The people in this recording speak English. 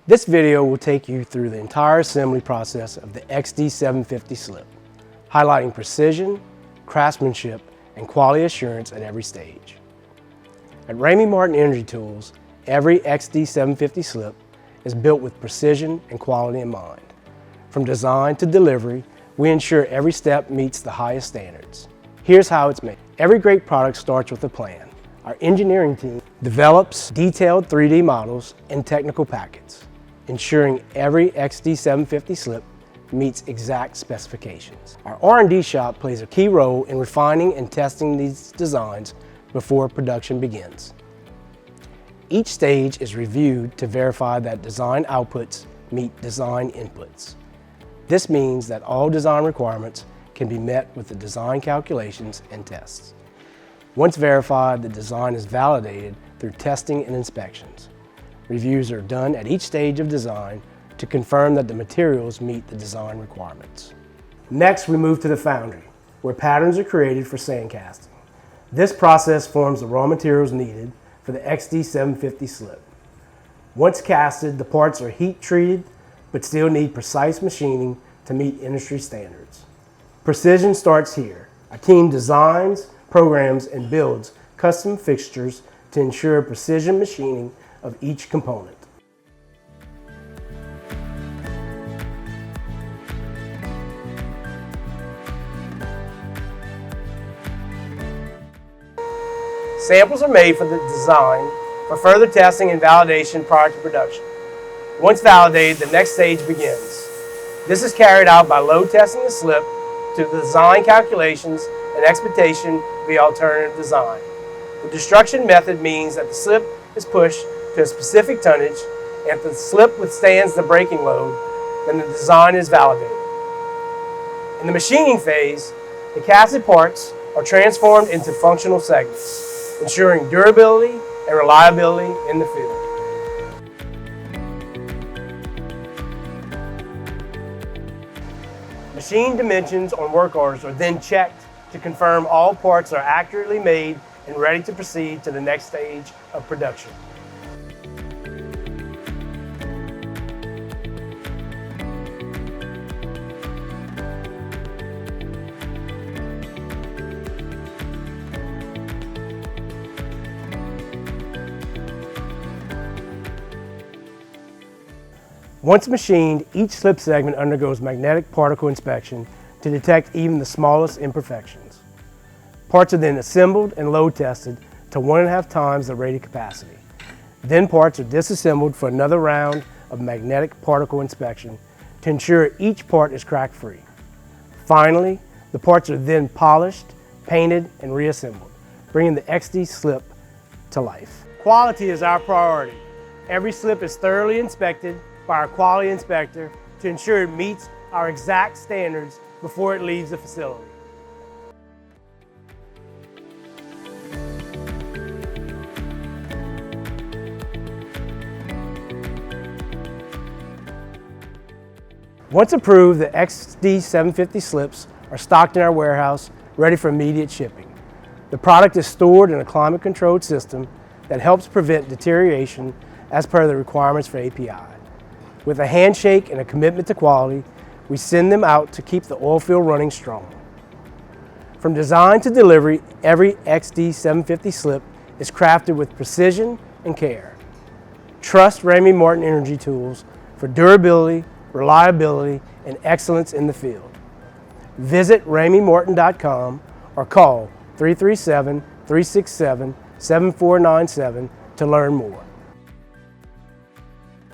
This video will take you through the entire assembly process of the XD-750 Slip, highlighting precision, craftsmanship, and quality assurance at every stage. At Ramey Martin Energy Tools, every XD-750 Slip is built with precision and quality in mind. From design to delivery, we ensure every step meets the highest standards. Here's how it's made. Every great product starts with a plan. Our engineering team develops detailed 3D models and technical packets, ensuring every XD-750 Slip meets exact specifications. Our R&D shop plays a key role in refining and testing these designs before production begins. Each stage is reviewed to verify that design outputs meet design inputs. This means that all design requirements can be met with the design calculations and tests. Once verified, the design is validated through testing and inspections. Reviews are done at each stage of design to confirm that the materials meet the design requirements. Next, we move to the Foundry, where patterns are created for sand casting. This process forms the raw materials needed for the XD-750 Slip. Once casted, the parts are heat treated, but still need precise machining to meet industry standards. Precision starts here. Our team designs, programs, and builds custom fixtures to ensure precision machining of each component. Samples are made for the design for further testing and validation prior to production. Once validated, the next stage begins. This is carried out by load testing the slip to the design calculations and expectation via alternative design. The destruction method means that the slip is pushed to a specific tonnage, and if the slip withstands the braking load, then the design is validated. In the machining phase, the casted parts are transformed into functional segments, ensuring durability and reliability in the field. Machine dimensions on work orders are then checked to confirm all parts are accurately made and ready to proceed to the next stage of production. Once machined, each slip segment undergoes magnetic particle inspection to detect even the smallest imperfections. Parts are then assembled and load tested to 1.5 times the rated capacity. Then parts are disassembled for another round of magnetic particle inspection to ensure each part is crack-free. Finally, the parts are then polished, painted, and reassembled, bringing the XD Slip to life. Quality is our priority. Every slip is thoroughly inspected by our quality inspector to ensure it meets our exact standards before it leaves the facility. Once approved, the XD-750 slips are stocked in our warehouse, ready for immediate shipping. The product is stored in a climate-controlled system that helps prevent deterioration as per the requirements for API. With a handshake and a commitment to quality, we send them out to keep the oil field running strong. From design to delivery, every XD-750 Slip is crafted with precision and care. Trust Ramey Martin Energy Tools for durability, reliability, and excellence in the field. Visit RameyMartin.com or call 337-367-7497 to learn more.